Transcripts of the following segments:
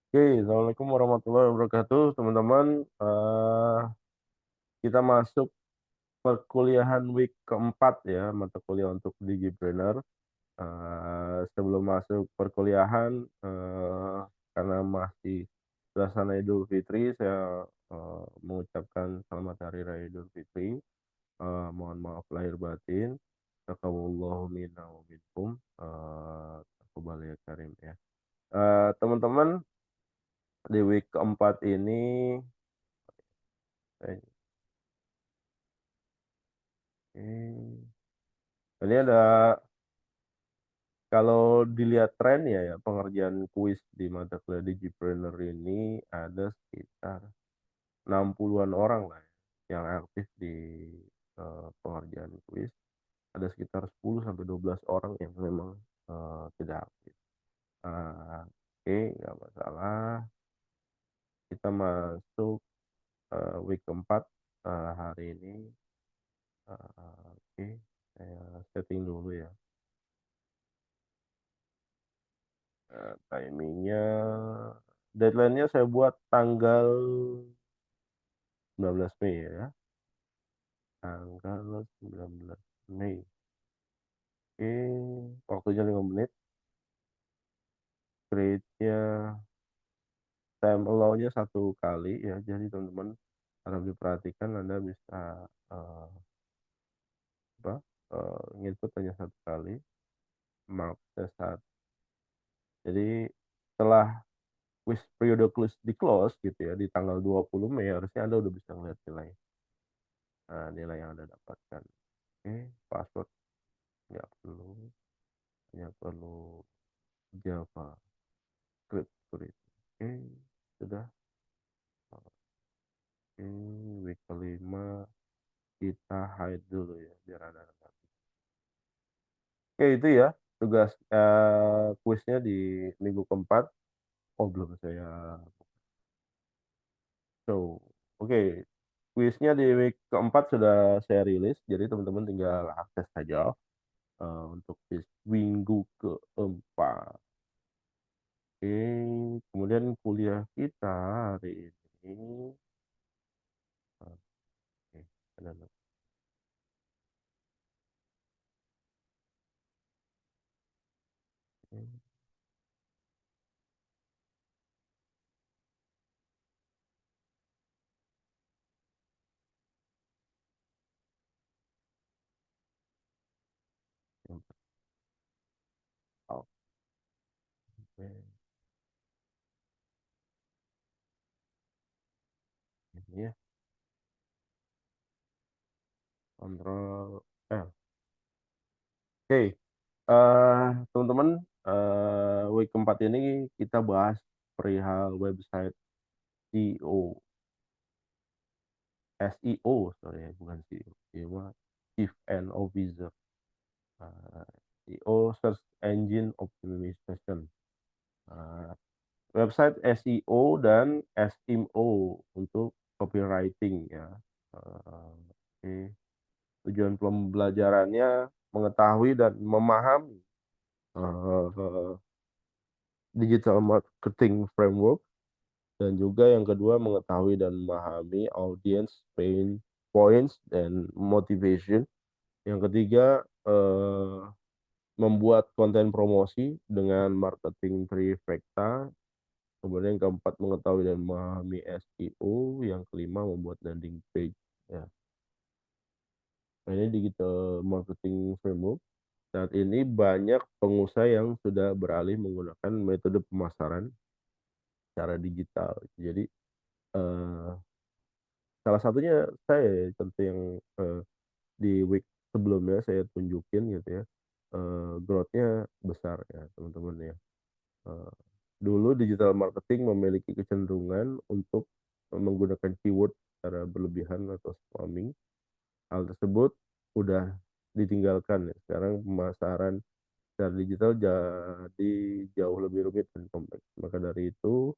Oke, Assalamualaikum warahmatullahi wabarakatuh, teman-teman. Kita masuk perkuliahan week keempat ya, mata kuliah untuk Digipreneur. Sebelum masuk perkuliahan, karena masih suasana Idul Fitri, saya mengucapkan selamat Hari Raya Idul Fitri. Mohon maaf lahir batin. Taqabbalallahu minna wa minkum. Taqabbal ya karim ya. Teman-teman, di week keempat ini eh, ini ada, kalau dilihat tren ya pengerjaan kuis di mata kuliah Digipreneur ini ada sekitar 60-an orang lah ya, yang aktif di pengerjaan kuis. Ada sekitar 10 sampai 12 orang yang memang tidak aktif. Oke, nggak masalah. Kita masuk week keempat hari ini. Oke, saya setting dulu ya. Timingnya, deadline-nya saya buat tanggal 19 Mei ya. Tanggal 19 Mei. Oke, waktunya 5 menit. Grade-nya, time allow-nya 1 kali ya. Jadi teman-teman harus diperhatikan, Anda bisa eh, apa, nginput hanya 1 kali. Marksnya saat. Jadi setelah quiz periode quiz di close gitu ya, di tanggal 20 Mei harusnya Anda udah bisa ngeliat nilai. Nilai yang Anda dapatkan. Oke, password nggak perlu, hanya perlu JavaScript seperti itu. Oke, sudah. Oke, week kelima kita hide dulu ya biar ada. Oke, itu ya tugas kuisnya di minggu keempat. Oh, belum saya. So, oke, kuisnya di week keempat sudah saya rilis, jadi teman-teman tinggal akses saja untuk kuis minggu keempat. Oke, kemudian kuliah kita hari ini. Oke, ada lagi. Oke, ini ya, kontrol L. Oke, teman-teman, week keempat ini kita bahas perihal website SEO, SEO, sorry ya, bukan CEO, CEO mah Chief and Officer, SEO, Search Engine Optimization. Uh, Website SEO dan SEO untuk copywriting ya. Oke. Tujuan pembelajarannya mengetahui dan memahami eh, digital marketing framework, dan juga yang kedua mengetahui dan memahami audience pain points dan motivation. Yang ketiga, membuat konten promosi dengan marketing trifecta. Kemudian yang keempat, mengetahui dan memahami SEO. Yang kelima, membuat landing page. Ya, nah, ini digital marketing framework. Saat ini banyak pengusaha yang sudah beralih menggunakan metode pemasaran secara digital. Jadi eh, salah satunya saya, contoh yang eh, di week sebelumnya saya tunjukin gitu ya, growth-nya besar ya teman-teman ya. Eh, Dulu digital marketing memiliki kecenderungan untuk menggunakan keyword secara berlebihan atau spamming. Hal tersebut udah ditinggalkan ya. Sekarang pemasaran secara digital jadi jauh lebih rumit dan kompleks. Maka dari itu,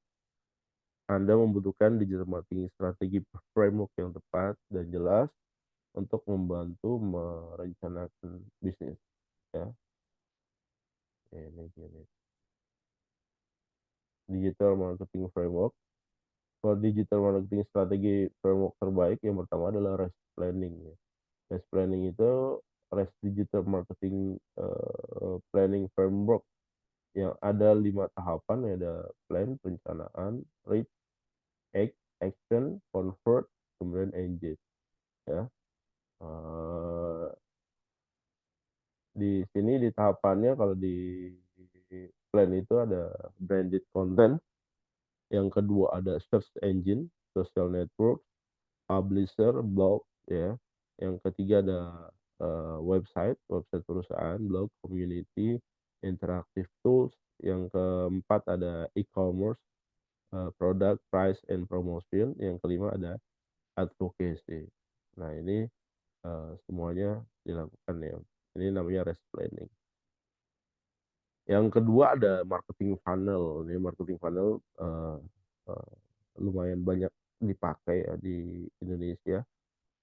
Anda membutuhkan digital marketing strategi framework yang tepat dan jelas untuk membantu merencanakan bisnis. Ya, ini gini. digital marketing framework. Kalau digital marketing strategi framework terbaik yang pertama adalah REST planning ya. REST planning itu REST digital marketing planning framework yang ada 5 tahapan ya, ada plan, perencanaan, reach, act, action, convert, kemudian engage ya. Eh, di sini di tahapannya kalau di plan itu ada branded content, yang kedua ada search engine, social network, publisher, blog ya. Yang ketiga ada website perusahaan, blog, community, interactive tools. Yang keempat ada e-commerce, product, price and promotion. Yang kelima ada advocacy. Nah, ini semuanya dilakukan ya. Ini namanya REST planning. Yang kedua ada marketing funnel. Ini marketing funnel eh, lumayan banyak dipakai ya di Indonesia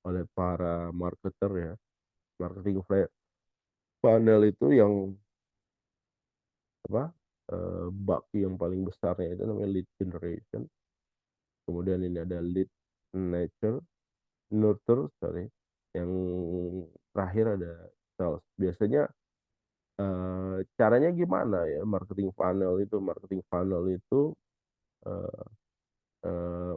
oleh para marketer ya. Marketing funnel itu yang apa? Baki yang paling besarnya itu namanya lead generation. Kemudian ini ada lead nature, nurture, sorry. Yang terakhir ada sales. Biasanya caranya gimana ya marketing funnel itu? Marketing funnel itu eh,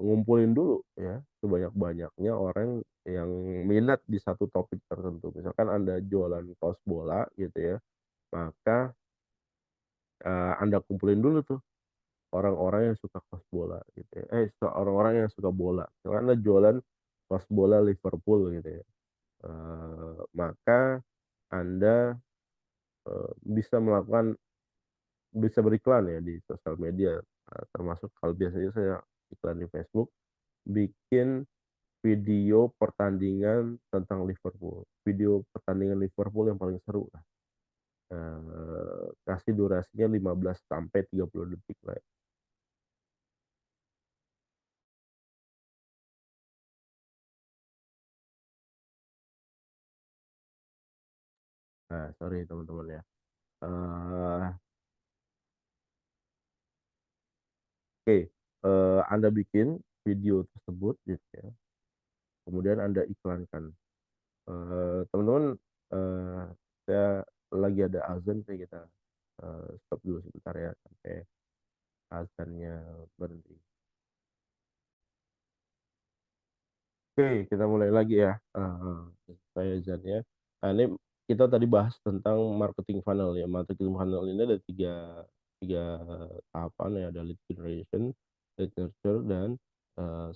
ngumpulin dulu ya sebanyak-banyaknya orang yang minat di satu topik tertentu. Misalkan Anda jualan kaos bola gitu ya, maka Anda kumpulin dulu tuh orang-orang yang suka kaos bola gitu ya. Orang-orang yang suka bola. Misalkan Anda jualan kaos bola Liverpool gitu ya. Maka Anda bisa beriklan ya di sosial media, termasuk kalau biasanya saya iklan di Facebook, bikin video pertandingan tentang Liverpool. Video pertandingan Liverpool yang paling seru lah. Kasih durasinya 15 sampai 30 detik lah. Nah, sorry teman-teman ya. Oke, okay. Anda bikin video tersebut gitu ya. Kemudian Anda iklankan. Teman-teman, uh, saya lagi ada azan, saya kita stop dulu sebentar ya sampai azannya berhenti. Oke, kita mulai lagi ya. Saya Zan ya. Nah, ini kita tadi bahas tentang marketing funnel ya. Marketing funnel ini ada tiga tahapan ya. Ada lead generation, lead nurture, dan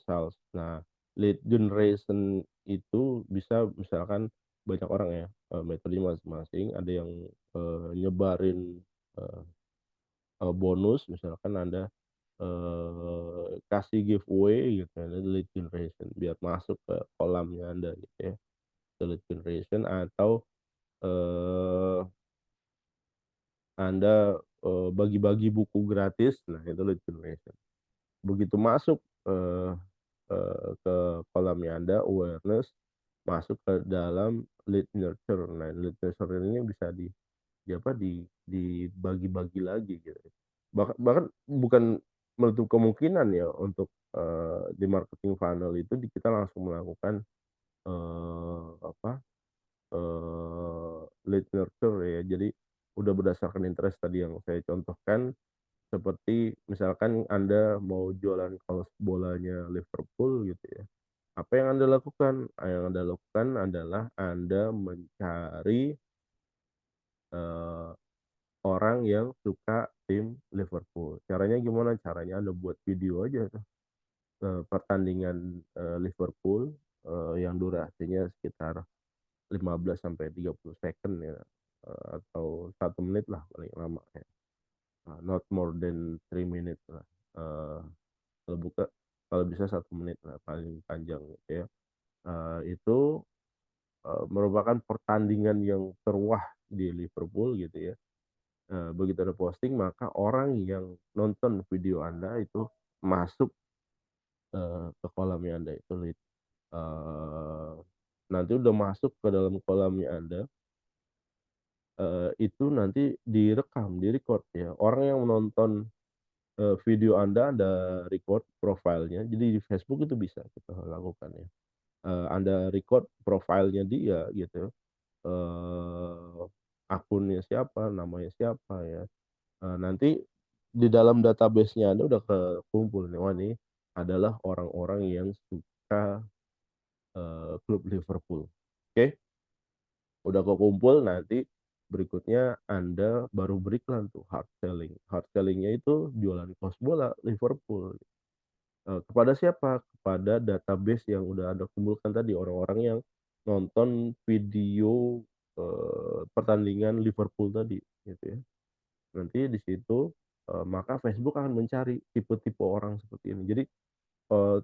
sales. Nah, lead generation itu bisa misalkan banyak orang ya, metode masing-masing. Ada yang nyebarin eh, bonus, misalkan Anda kasih giveaway gitu ya, lead generation biar masuk ke kolamnya Anda gitu ya, lead generation. Atau eh, Anda bagi-bagi buku gratis, nah itu lead generation. Begitu masuk eh, ke kolamnya Anda, awareness, masuk ke dalam lead nurture. Nah, lead nurture ini bisa di apa dibagi-bagi lagi gitu. Bahkan bukan menutup kemungkinan ya untuk di marketing funnel itu kita langsung melakukan apa lead nurture ya. Jadi udah berdasarkan interest tadi yang saya contohkan, seperti misalkan Anda mau jualan kaos bolanya Liverpool gitu ya. Apa yang Anda lakukan? Yang Anda lakukan adalah Anda mencari eh, orang yang suka tim Liverpool. Caranya gimana? Caranya Anda buat video aja tuh, pertandingan Liverpool yang durasinya sekitar 15 sampai 30 second ya, atau 1 menit lah paling lama ya. Not more than 3 minutes lah. Eh, kalau buka kalau bisa 1 menit lah paling panjang gitu ya. Itu merupakan pertandingan yang terwah di Liverpool gitu ya. Begitu ada posting, maka orang yang nonton video Anda itu masuk ke kolamnya Anda itu lead. Eh, Nanti udah masuk ke dalam kolamnya Anda, itu nanti direkam, direcord ya. Orang yang menonton video Anda record profilnya. Jadi di Facebook itu bisa kita lakukan ya. Anda record profilnya dia gitu, eee, akunnya siapa, namanya siapa ya, nanti di dalam database-nya Anda udah kekumpul nih, wah ini adalah orang-orang yang suka, klub Liverpool. Oke, udah kekumpul nanti berikutnya Anda baru beriklan tuh hard selling. Hard selling-nya itu jualan kaos bola Liverpool. Kepada siapa? Kepada database yang udah Anda kumpulkan tadi, orang-orang yang nonton video, pertandingan Liverpool tadi, gitu ya. Nanti di situ, maka Facebook akan mencari tipe-tipe orang seperti ini. Jadi, eee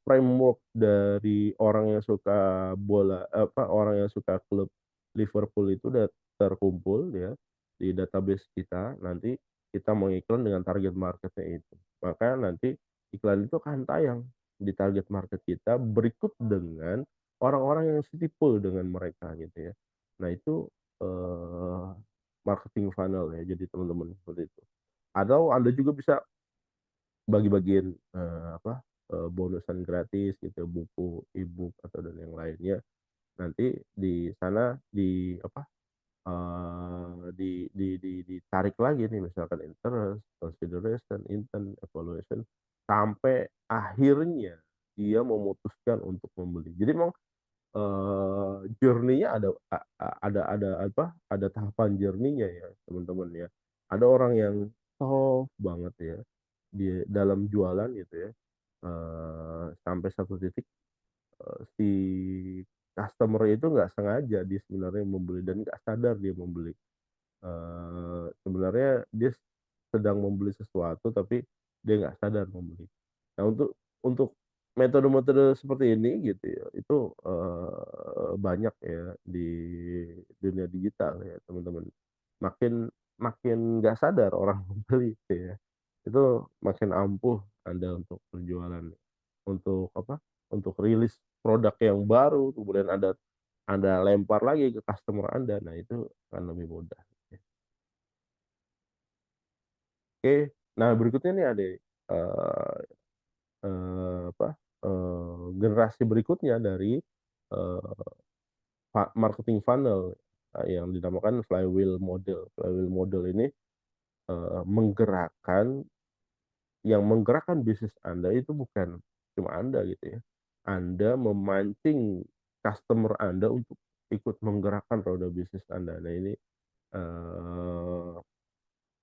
framework dari orang yang suka bola apa, orang yang suka klub Liverpool itu udah terkumpul ya, di database kita, nanti kita mau iklan dengan target market-nya itu. Maka nanti iklan itu akan tayang di target market kita berikut dengan orang-orang yang setipe dengan mereka gitu ya. Nah itu, eee, marketing funnel ya jadi teman-teman, seperti itu. Atau Anda juga bisa bagi-bagiin, bonusan gratis gitu, buku e-book atau dan yang lainnya. Nanti di sana ditarik lagi nih misalkan interest, consideration, intent, evaluation, sampai akhirnya dia memutuskan untuk membeli. Jadi memang, journey-nya ada tahapan journey-nya ya teman-teman ya. Ada orang yang soft banget ya, di dalam jualan gitu ya, sampai satu titik, si customer itu nggak sengaja dia sebenarnya membeli dan nggak sadar dia membeli. Sebenarnya dia sedang membeli sesuatu tapi dia nggak sadar membeli. Nah untuk metode-metode seperti ini gitu ya, itu, banyak ya di dunia digital ya teman-teman. Makin makin nggak sadar orang membeli gitu ya, itu makin ampuh Anda untuk berjualan, untuk untuk rilis produk yang baru kemudian Anda lempar lagi ke customer Anda, nah itu akan lebih mudah. Oke, nah berikutnya nih ada, eee generasi berikutnya dari, eee, marketing funnel, yang dinamakan flywheel model. Flywheel model ini, menggerakkan yang menggerakkan bisnis Anda itu bukan cuma Anda gitu ya, Anda memancing customer Anda untuk ikut menggerakkan roda bisnis Anda. Nah ini, eee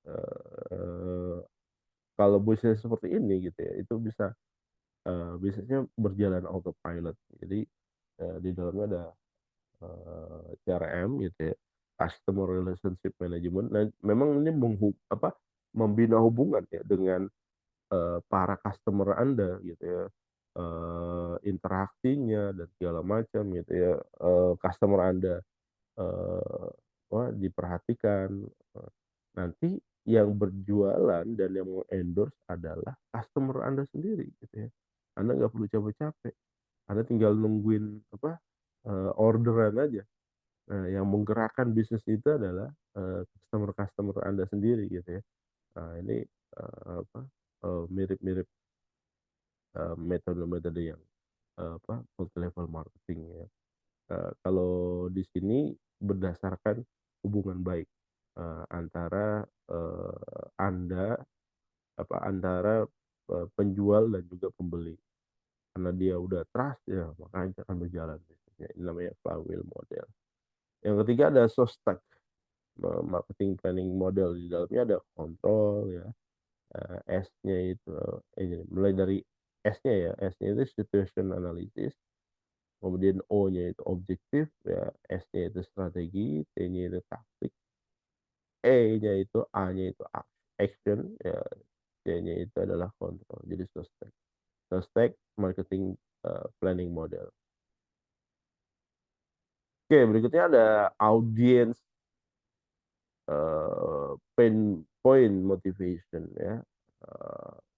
eee, kalau bisnis seperti ini gitu ya, itu bisa bisnisnya berjalan autopilot. Jadi, di dalamnya ada, CRM gitu ya, Customer Relationship Management. Nah, memang ini membina hubungan ya dengan, para customer Anda gitu ya, interaksinya dan segala macam gitu ya, customer Anda, eee, diperhatikan, nanti yang berjualan dan yang endorse adalah customer Anda sendiri gitu ya. Anda nggak perlu capek-capek. Anda tinggal nungguin orderan aja. Nah, yang menggerakkan bisnis itu adalah, customer-customer Anda sendiri gitu ya. Nah, ini, mirip-mirip, metode-metode yang, multi level marketing ya. Kalau di sini berdasarkan hubungan baik, antara, Anda antara, penjual dan juga pembeli. Karena dia udah trust ya, makanya akan berjalan bisnisnya. Ini namanya flywheel model. Yang ketiga ada SOSTAG, marketing planning model. Di dalamnya ada kontrol ya, S-nya itu, mulai dari S-nya ya, S-nya itu situation analysis, kemudian O-nya itu objektif ya, S-nya itu strategi, T-nya itu taktik, E-nya itu A-nya itu action ya, C-nya itu adalah kontrol. Jadi SOSTAG. SOSTAG marketing, planning model. Oke, berikutnya ada audience, pain point motivation ya,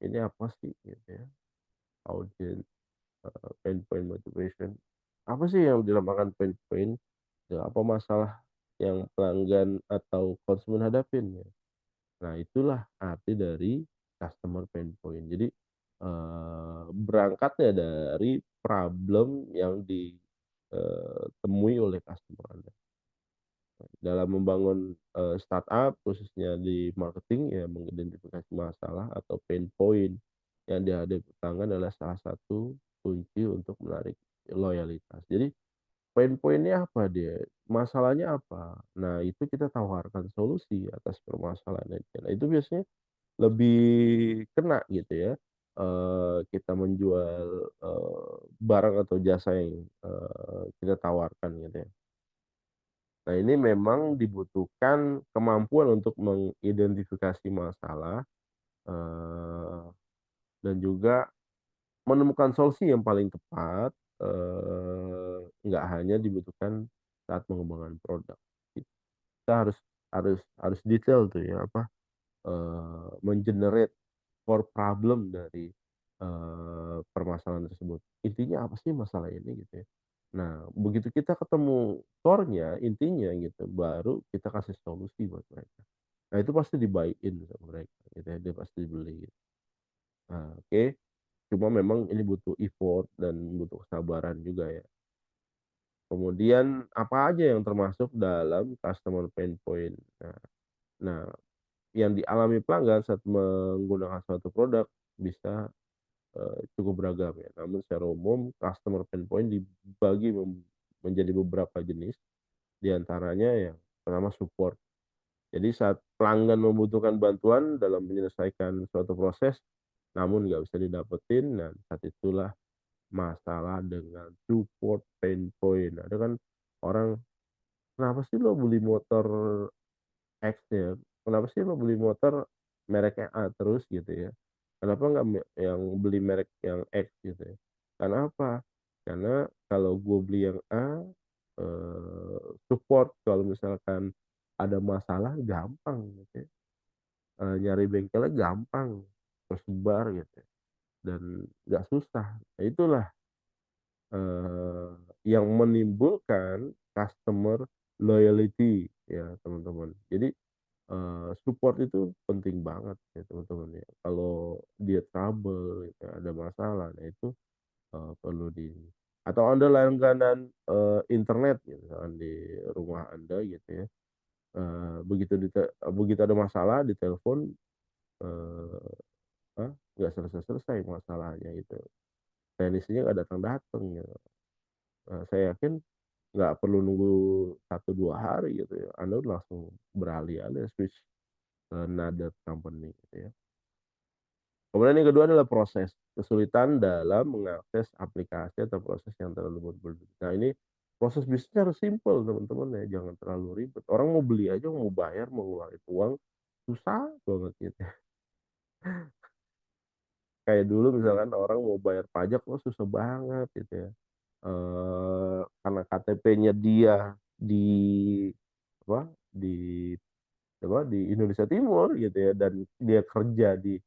ini apa sih gitu ya, audience, pain point motivation. Apa sih yang dinamakan pain point? Ya, apa masalah yang pelanggan atau konsumen hadapin ya? Nah, itulah arti dari customer pain point. Jadi, berangkatnya dari problem yang temui oleh customer Anda. Dalam membangun, startup khususnya di marketing, ya mengidentifikasi masalah atau pain point yang dihadapi pelanggan adalah salah satu kunci untuk menarik loyalitas. Jadi pain point-nya apa dia? Masalahnya apa? Nah, itu kita tawarkan solusi atas permasalahan itu. Nah, itu biasanya lebih kena gitu ya, kita menjual, barang atau jasa yang, kita tawarkan gitu ya. Nah, ini memang dibutuhkan kemampuan untuk mengidentifikasi masalah, eee, dan juga menemukan solusi yang paling tepat, nggak hanya dibutuhkan saat mengembangkan produk. Kita harus detail tuh ya, apa, men-generate core problem dari, permasalahan tersebut. Intinya apa sih masalah ini gitu ya. Nah, begitu kita ketemu core-nya, intinya gitu, baru kita kasih solusi buat mereka. Nah, itu pasti di-buy-in sama mereka gitu ya, dia pasti beli gitu. Nah, oke, cuma memang ini butuh effort dan butuh kesabaran juga ya. Kemudian apa aja yang termasuk dalam customer pain point. Nah, yang dialami pelanggan saat menggunakan suatu produk bisa, cukup beragam ya. Namun secara umum customer pain point dibagi menjadi beberapa jenis, di antaranya yang pertama support. Jadi saat pelanggan membutuhkan bantuan dalam menyelesaikan suatu proses, namun nggak bisa didapetin, nah saat itulah masalah dengan support pain point. Ada kan orang, "Kenapa sih lo beli motor X ya, kenapa sih lo beli motor mereknya A terus gitu ya, kenapa nggak yang beli merek yang X gitu ya, karena apa, karena kalau gue beli yang A, support kalau misalkan ada masalah gampang gitu ya, nyari bengkelnya gampang, tersebar gitu ya, dan nggak susah." Nah, itulah, eee, yang menimbulkan customer loyalty ya teman-teman. Jadi support itu penting banget ya teman-teman ya. Kalau dia trouble gitu, ada masalah, nah itu, perlu atau Anda langganan, internet gitu misalkan di rumah Anda gitu ya, begitu ada masalah ditelepon, eee, nggak selesai-selesai masalahnya itu, teknisinya nggak datang-datang gitu. Saya yakin nggak perlu nunggu 1, 2 hari gitu ya, Anda udah langsung beralih aja switch ke another company gitu ya. Kemudian yang kedua adalah proses, kesulitan dalam mengakses aplikasi atau proses yang terlalu berbeda. Nah, ini proses bisnisnya harus simpel teman-teman ya, jangan terlalu ribet. Orang mau beli aja, mau bayar, mau ngeluarin uang, susah banget gitu ya. Kayak dulu misalkan orang mau bayar pajak, oh susah banget gitu ya. Karena KTP-nya dia di apa, di Indonesia Timur gitu ya, dan dia kerja di,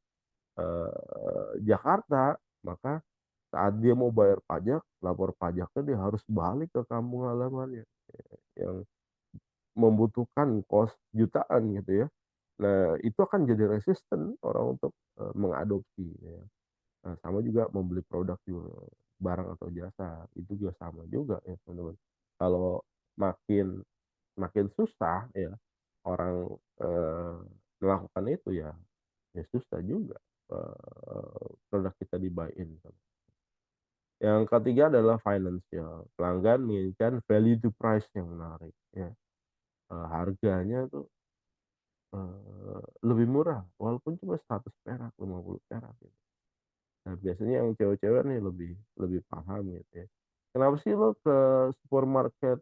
Jakarta, maka saat dia mau bayar pajak, lapor pajaknya dia harus balik ke kampung halamannya, yang membutuhkan kos jutaan gitu ya. Nah, itu akan jadi resisten orang untuk, mengadopsi ya. Nah, sama juga membeli produk juga, barang atau jasa, itu juga sama juga ya teman-teman. Kalau makin makin susah ya orang, melakukan itu ya, ya susah juga, produk kita di-buy-in. Yang ketiga adalah financial. Pelanggan menginginkan value to price yang menarik ya, harganya tuh, lebih murah walaupun cuma 100 perak, 50 perak gitu. Nah, biasanya yang cewek-cewek nih lebih lebih paham gitu ya. "Kenapa sih lo ke supermarket,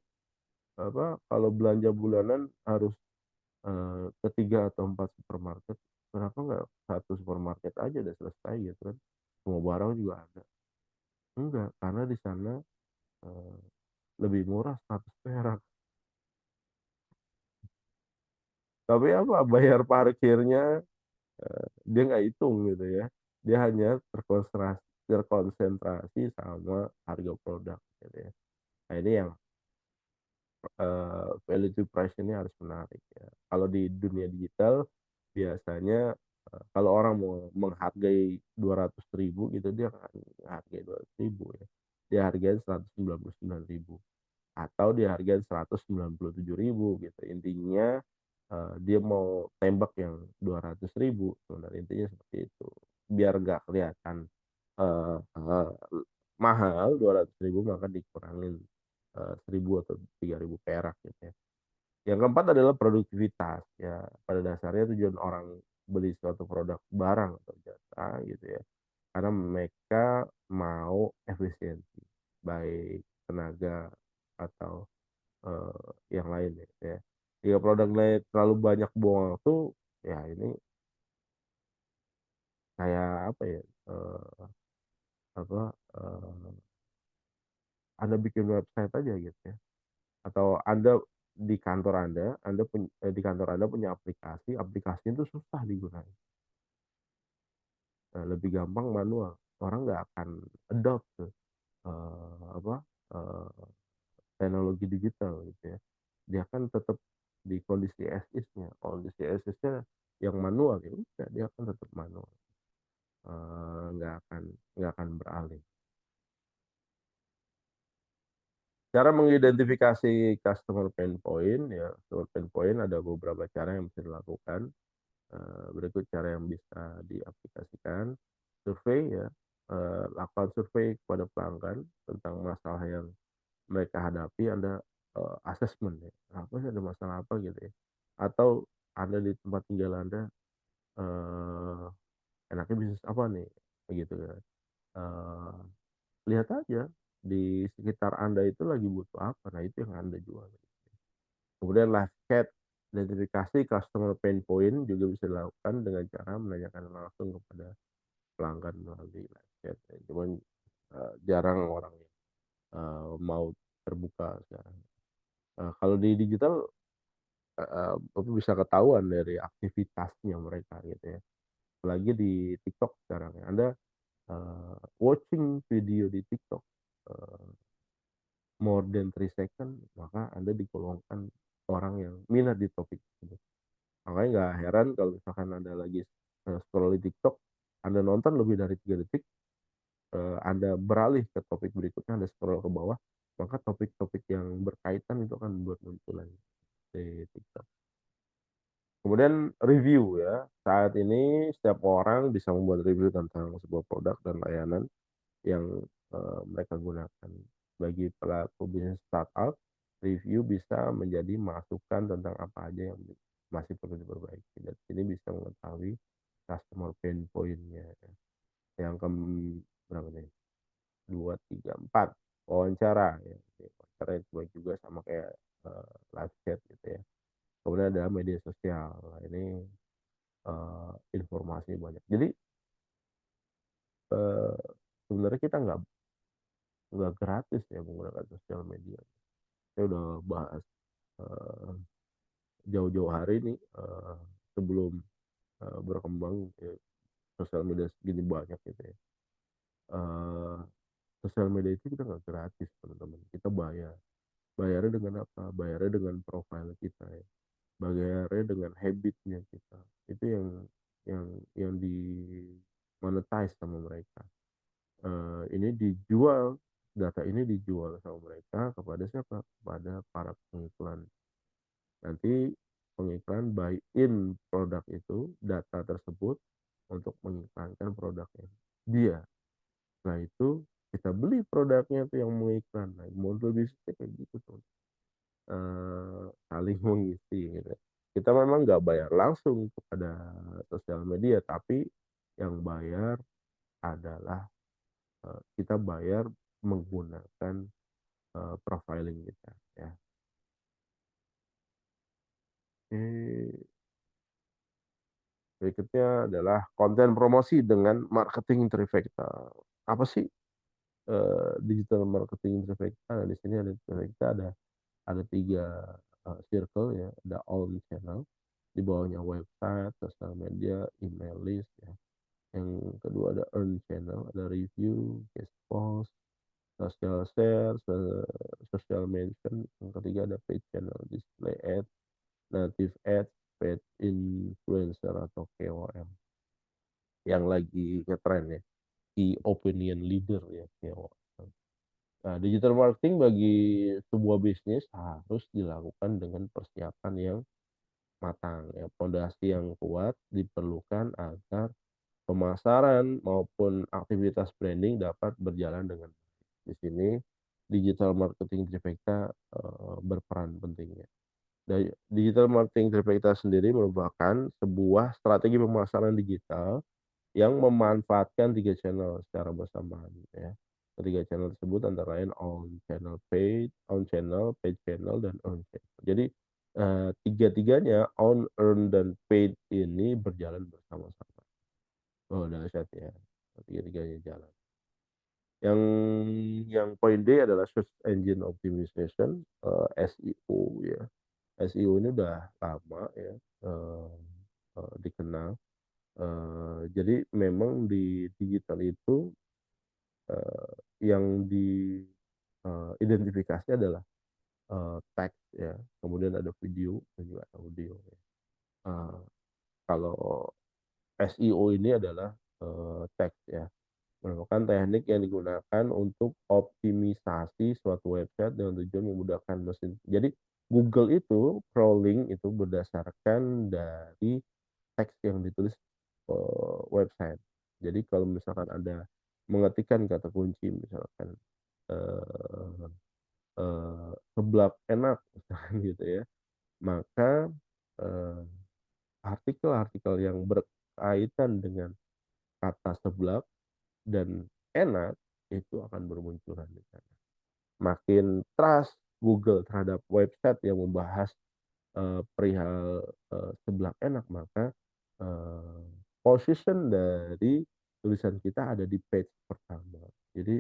apa, kalau belanja bulanan harus, ke 3 atau 4 supermarket? Kenapa nggak satu supermarket aja udah selesai gitu kan, semua barang juga ada?" Enggak, karena di sana, eee, lebih murah 100 perak. Tapi apa, bayar parkirnya, dia nggak hitung gitu ya. Dia hanya terkonsentrasi sama harga produk gitu ya. Nah, ini yang, value to price ini harus menarik ya. Kalau di dunia digital, biasanya kalau orang mau menghargai 200.000 gitu, dia akan menghargai 200.000 ya. Dia hargain 199.000 atau dia hargain 197.000 gitu. Intinya dia mau tembak yang 200.000 sebenarnya, intinya seperti itu. Biar nggak kelihatan mahal 200.000, maka dikurangin 1.000 atau 3.000 perak gitu ya. Yang keempat adalah produktivitas ya. Pada dasarnya tujuan orang beli suatu produk barang atau jasa gitu ya, karena mereka mau efisiensi, baik tenaga atau yang lain ya. Jika produk lain terlalu banyak buang waktu, ya ini kayak apa ya, apa, Anda bikin website aja gitu ya, atau Anda di kantor di kantor Anda punya aplikasi, aplikasinya itu susah digunakan. Lebih gampang manual. Orang nggak akan adopt tuh, apa, eee, teknologi digital gitu ya. Dia kan tetap di kondisi as is-nya, kondisi as is-nya yang manual, ya udah dia akan tetap manual, nggak akan beralih. Cara mengidentifikasi customer pain point ya, customer pain point ada beberapa cara yang bisa dilakukan. Berikut cara yang bisa diaplikasikan. Survei ya, lakukan survei kepada pelanggan tentang masalah yang mereka hadapi. Anda asesmen ya, apa sih, ada masalah apa gitu ya. Atau Anda di tempat tinggal Anda, eee, enaknya bisnis apa nih, begitu kan. Eee, Lihat aja di sekitar Anda itu lagi butuh apa, nah itu yang Anda jual. Kemudian live chat, identifikasi customer pain point juga bisa dilakukan dengan cara menanyakan langsung kepada pelanggan melalui live chat ya. Cuman jarang orang yang mau terbuka sekarang. Kalau di digital apa, bisa ketahuan dari aktivitasnya mereka gitu ya. Apalagi di TikTok sekarang ya. Anda watching video di TikTok eee, more than 3 second, maka Anda digolongkan orang yang minat di topik tersebut. Makanya nggak heran kalau misalkan Anda lagi scroll di TikTok, Anda nonton lebih dari 3 detik, Anda beralih ke topik berikutnya, Anda scroll ke bawah, maka topik-topik yang berkaitan itu akan bermunculan di TikTok. Kemudian review ya, saat ini setiap orang bisa membuat review tentang sebuah produk dan layanan yang mereka gunakan. Bagi pelaku bisnis startup, review bisa menjadi masukan tentang apa aja yang masih perlu diperbaiki, dan ini bisa mengetahui customer pain point-nya. Yang berapa nih? 2, 3, 4, wawancara ya. Wawancara itu juga sama kayak live chat gitu ya. Kemudian ada media sosial. Nah, ini informasi banyak. Jadi eee, sebenarnya kita nggak gratis ya menggunakan sosial media. Saya udah bahas eee, jauh-jauh hari nih, sebelum berkembang sosial media segini banyak gitu ya. Eee, Sosial media itu kita nggak gratis teman-teman, kita bayar. Bayarnya dengan apa? Bayarnya dengan profile kita ya, bayarnya dengan habit-nya kita. Itu yang di-monetize sama mereka. Ini dijual, data ini dijual sama mereka kepada siapa? Kepada para pengiklan. Nanti pengiklan buy in produk itu, data tersebut untuk mengiklankan produknya dia. Setelah itu kita beli produknya tuh yang mengiklan. Nah, model bisnisnya kayak gitu tuh. Saling mengisi gitu. Kita memang nggak bayar langsung kepada sosial media, tapi yang bayar adalah kita bayar menggunakan profiling kita ya. Oke, berikutnya adalah konten promosi dengan marketing trifecta. Apa sih digital marketing trifecta? Nah, di sini ada trifecta, ada 3 circle ya, ada own channel, di bawahnya website, sosial media, email list ya. Yang kedua ada earn channel, ada review, guest post, social share, social mention. Yang ketiga ada paid channel, display ad, native ads. paid influencer atau KOL yang lagi ngetren ya, key opinion leader ya, KOL. Nah, digital marketing bagi sebuah bisnis harus dilakukan dengan persiapan yang matang ya. Pondasi yang kuat diperlukan agar pemasaran maupun aktivitas branding dapat berjalan dengan baik. Di sini digital marketing trifecta berperan penting ya. Digital marketing trifecta sendiri merupakan sebuah strategi pemasaran digital yang memanfaatkan 3 channel secara bersamaan ya. Ketiga channel tersebut antara lain on channel, paid channel, dan earn channel. Jadi, tiga-tiganya on, earn, dan paid ini berjalan bersama-sama. Oh, dahsyat ya, tiga-tiganya jalan. Yang yang poin D adalah search engine optimization, SEO ya. SEO ini udah lama ya, eee dikenal. Jadi memang di digital itu, yang identifikasi adalah, teks ya, kemudian ada video dan juga audio ya. Eee, Kalau SEO ini adalah, teks ya, merupakan teknik yang digunakan untuk optimisasi suatu website dengan tujuan memudahkan mesin. Jadi Google itu crawling itu berdasarkan dari teks yang ditulis, website. Jadi kalau misalkan Anda mengetikkan kata kunci misalkan, eee seblak enak misalkan gitu ya, maka, eee, artikel-artikel yang berkaitan dengan kata seblak dan enak itu akan bermunculan di sana. Makin trust Google terhadap website yang membahas, perihal, seblak enak, maka, eee, position dari tulisan kita ada di page pertama. Jadi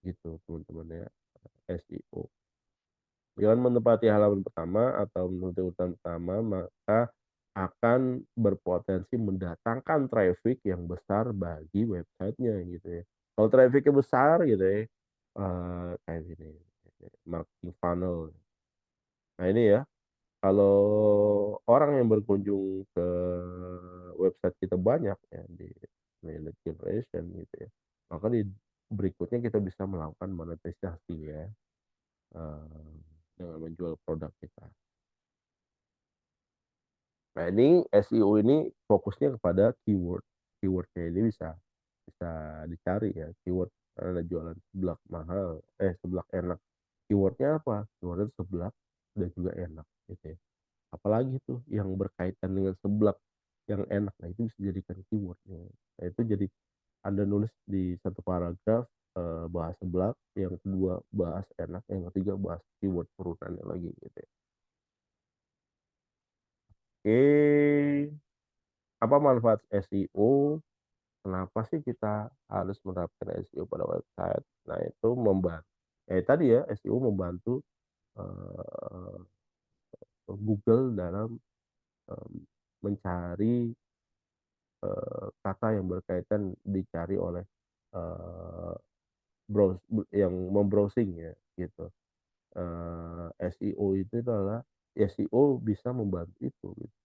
gitu teman-teman ya, SEO. Dengan menempati halaman pertama atau menempati urutan pertama, maka akan berpotensi mendatangkan traffic yang besar bagi website-nya gitu ya. Kalau traffic-nya besar gitu ya, kayak gini, marketing funnel. Nah ini ya, kalau orang yang berkunjung ke website kita banyak ya di lead generation gitu ya, maka di berikutnya kita bisa melakukan monetisasi ya, dengan menjual produk kita. Nah ini SEO ini fokusnya kepada keyword. Keyword-nya ini bisa bisa dicari ya, keyword ada jualan seblak mahal, seblak enak. Keyword-nya apa? Keyword-nya seblak dan juga enak gitu ya. Apalagi tuh yang berkaitan dengan seblak yang enak, nah itu bisa dijadikan keyword-nya. Nah itu jadi Anda nulis di satu paragraf, bahas seblak, yang kedua bahas enak, yang ketiga bahas keyword turunannya lagi gitu ya. Oke, apa manfaat SEO? Kenapa sih kita harus menerapkan SEO pada website? Nah itu tadi ya, SEO membantu, eee, Google dalam, mmm, mencari, kata yang berkaitan dicari oleh, eee, yang mem-browsing ya gitu. SEO itu adalah SEO bisa membantu itu gitu.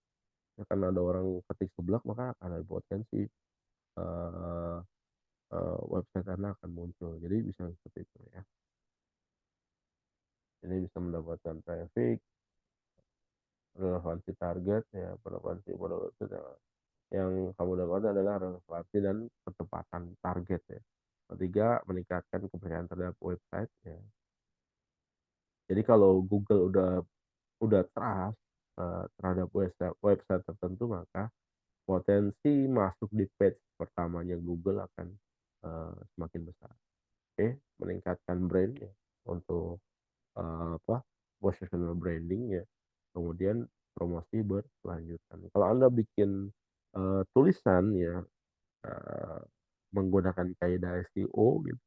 Ya karena ada orang ketik seblak maka akan ada potensi, eee website Anda akan muncul. Jadi bisa seperti itu ya. Ini bisa mendapatkan traffic, relevansi target ya, relevansi pada website yang kamu dapatkan adalah relevansi dan ketepatan target ya. Ketiga, meningkatkan kepercayaan terhadap website ya. Jadi kalau Google udah trust, terhadap website website tertentu, maka potensi masuk di page pertamanya Google akan, semakin besar. Oke, meningkatkan brand ya untuk, positional branding ya, kemudian promosi berkelanjutan. Kalau Anda bikin, tulisan ya, eee, menggunakan kaidah SEO gitu,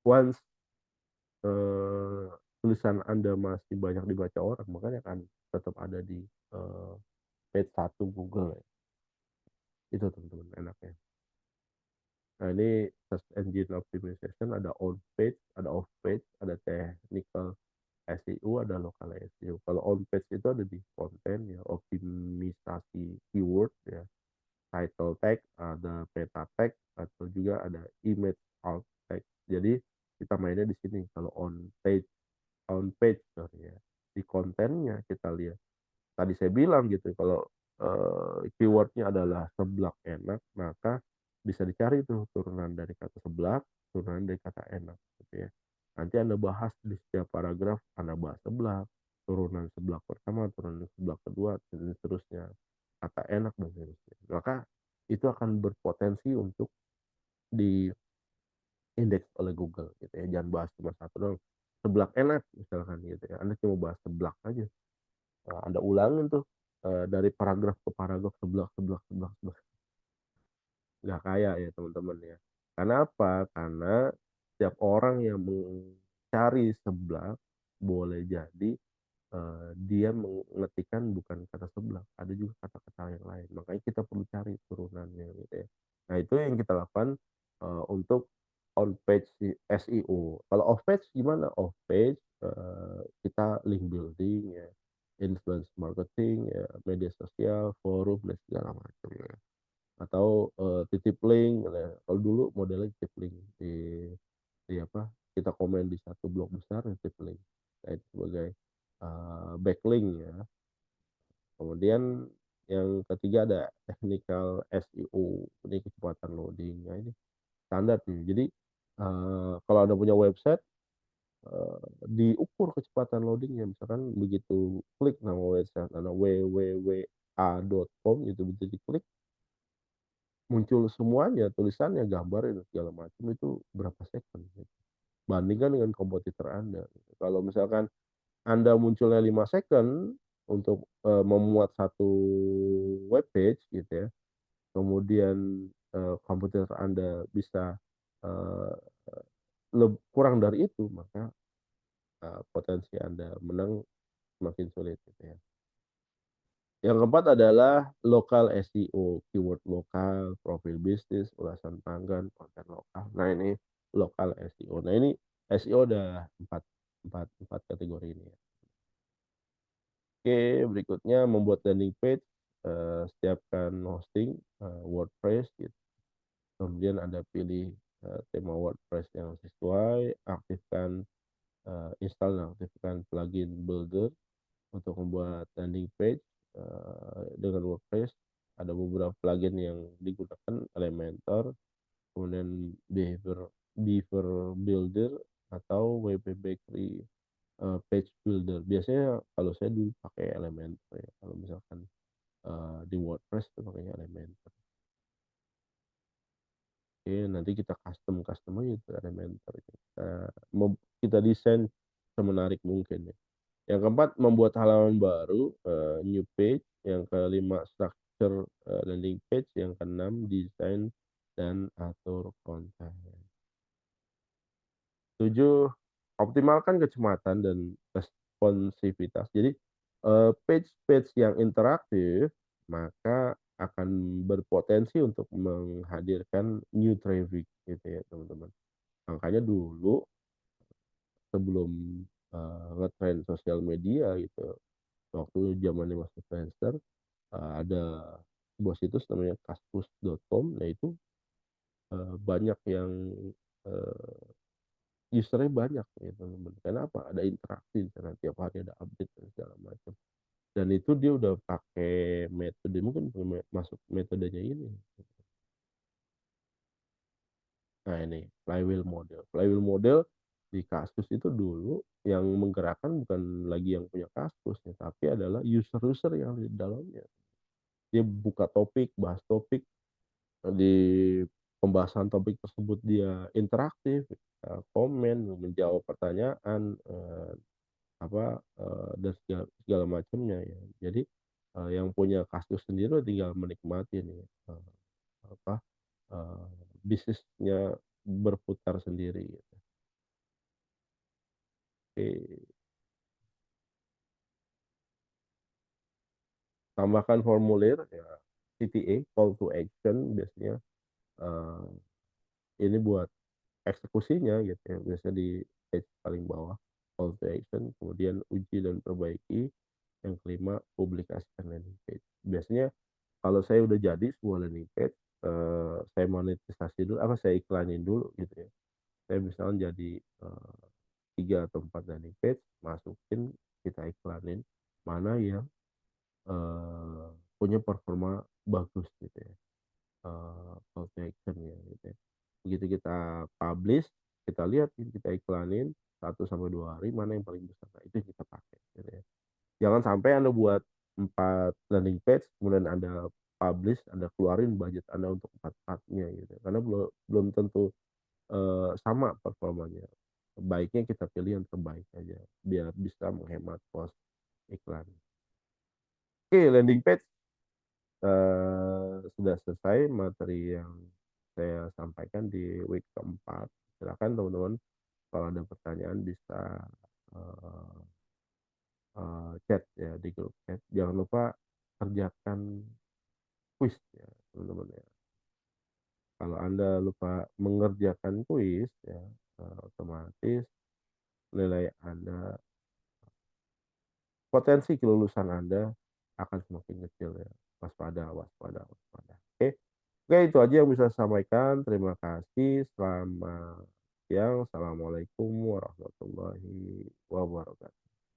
once, tulisan Anda masih banyak dibaca orang, makanya akan tetap ada di, eee, page 1 Google ya, itu teman-teman enaknya. Nah ini search engine optimization ada on page, ada off page, ada technical SEO ada local SEO. Kalau on page itu ada di konten ya, optimisasi keyword ya, title tag, ada meta tag, atau juga ada image alt tag. Jadi kita mainnya di sini kalau on page sorry ya. Di kontennya kita lihat. Tadi saya bilang gitu kalau keywordnya adalah seblak enak, maka bisa dicari tuh turunan dari kata seblak, turunan dari kata enak gitu ya. Nanti Anda bahas di setiap paragraf, Anda bahas seblak, turunan seblak pertama, turunan seblak kedua, dan seterusnya. Kata enak dan seterusnya. Maka itu akan berpotensi untuk di indeks oleh Google gitu ya. Jangan bahas cuma satu dong. Seblak enak misalkan gitu ya. Anda cuma bahas seblak aja. Nah, Anda ulangin tuh dari paragraf ke paragraf seblak seblak seblak seblak. Nggak kaya ya teman-teman ya. Karena apa? Karena setiap orang yang mencari seblak boleh jadi dia mengetikkan bukan kata seblak, ada juga kata-kata yang lain. Makanya kita perlu cari turunannya gitu ya. Nah, itu yang kita lakukan untuk on page SEO. Kalau off page gimana? Off page kita link building ya, influence marketing ya, media sosial, forum dan segala macam ya. Atau titip link ya. Kalau dulu modelnya titip link di apa? Kita komen di satu blog besar titip link. Nah, itu sebagai backlink ya. Kemudian yang ketiga ada technical SEO, ini kecepatan loading. Nah, ini standar nih. Jadi kalau Anda punya website diukur kecepatan loadingnya. Misalkan begitu klik nama website Anda www.a.com itu bisa diklik muncul semuanya tulisannya gambar dan segala macam itu berapa second gitu. Bandingkan dengan kompetitor Anda. Kalau misalkan Anda munculnya 5 second untuk memuat satu web page gitu ya. Kemudian komputer Anda bisa eh, kurang dari itu, maka potensi Anda menang semakin sulit gitu ya. Yang keempat adalah lokal SEO, keyword lokal, profil bisnis, ulasan pelanggan, konten lokal. Nah, ini lokal SEO. Nah, ini SEO ada empat, empat kategori ini ya. Oke, berikutnya membuat landing page, siapkan hosting WordPress gitu. Kemudian Anda pilih tema WordPress yang sesuai, aktifkan install dan aktifkan plugin builder untuk membuat landing page dengan WordPress. Ada beberapa plugin yang digunakan, Elementor, kemudian Beaver Builder atau WP Bakery Page Builder. Biasanya kalau saya dulu pakai Elementor ya. Kalau misalkan di WordPress itu pakainya Elementor. Oke, nanti kita custom aja itu Elementor. Kita desain semenarik mungkin ya. Yang keempat, membuat halaman baru, new page. Yang kelima, structure landing page. Yang keenam, desain dan atur konten. 7, optimalkan kecepatan dan responsivitas. Jadi page-page yang interaktif maka akan berpotensi untuk menghadirkan new traffic gitu ya teman-teman. Makanya dulu sebelum ngetrend sosial media gitu, waktu zamannya masih Friendster, ada sebuah situs namanya kaskus.com. Nah itu banyak yang eee, user-nya banyak ya teman-teman. Kenapa? Ada interaksi di sana, tiap hari ada update dan segala macam. Dan itu dia udah pakai metode mungkin masuk metodenya ini. Nah ini flywheel model. Flywheel model di Kaskus itu dulu yang menggerakkan bukan lagi yang punya Kaskus ya, tapi adalah user-user yang di dalamnya. Dia buka topik, bahas topik, di pembahasan topik tersebut dia interaktif, komen, menjawab pertanyaan, dan segala segala macamnya ya. Jadi, yang punya kasus sendiri tinggal menikmati nih, apa, eee, bisnisnya berputar sendiri gitu. Oke, tambahkan formulir ya, CTA, call to action biasanya, eee, ini buat eksekusinya gitu ya, biasanya di page paling bawah. call to action, kemudian uji dan perbaiki, yang kelima publikasikan landing page. Biasanya kalau saya udah jadi sebuah landing page, saya monetisasi dulu, saya iklanin dulu gitu ya. Saya misalnya jadi, 3 atau 4 landing page, masukin, kita iklanin, mana yang, punya performa bagus gitu ya, call to action ya gitu ya. Begitu kita publish, kita lihat nih, kita iklanin 1 sampai 2 hari mana yang paling besar, nah itu yang kita pakai gitu ya. Jangan sampai Anda buat 4 landing page, kemudian Anda publish, Anda keluarin budget Anda untuk 4-empatnya gitu, karena belum belum tentu, sama performanya. Baiknya kita pilih yang terbaik aja, biar bisa menghemat kos iklan. Oke, landing page, sudah selesai materi yang saya sampaikan di week keempat. Silakan teman-teman kalau ada pertanyaan bisa, eee chat ya di grup chat. Jangan lupa kerjakan kuis ya teman-teman ya. Kalau Anda lupa mengerjakan kuis ya, otomatis nilai Anda, potensi kelulusan Anda akan semakin kecil ya. Waspada waspada waspada. Oke. Oke, itu aja yang bisa saya sampaikan. Terima kasih. Selamat siang. Assalamualaikum warahmatullahi wabarakatuh.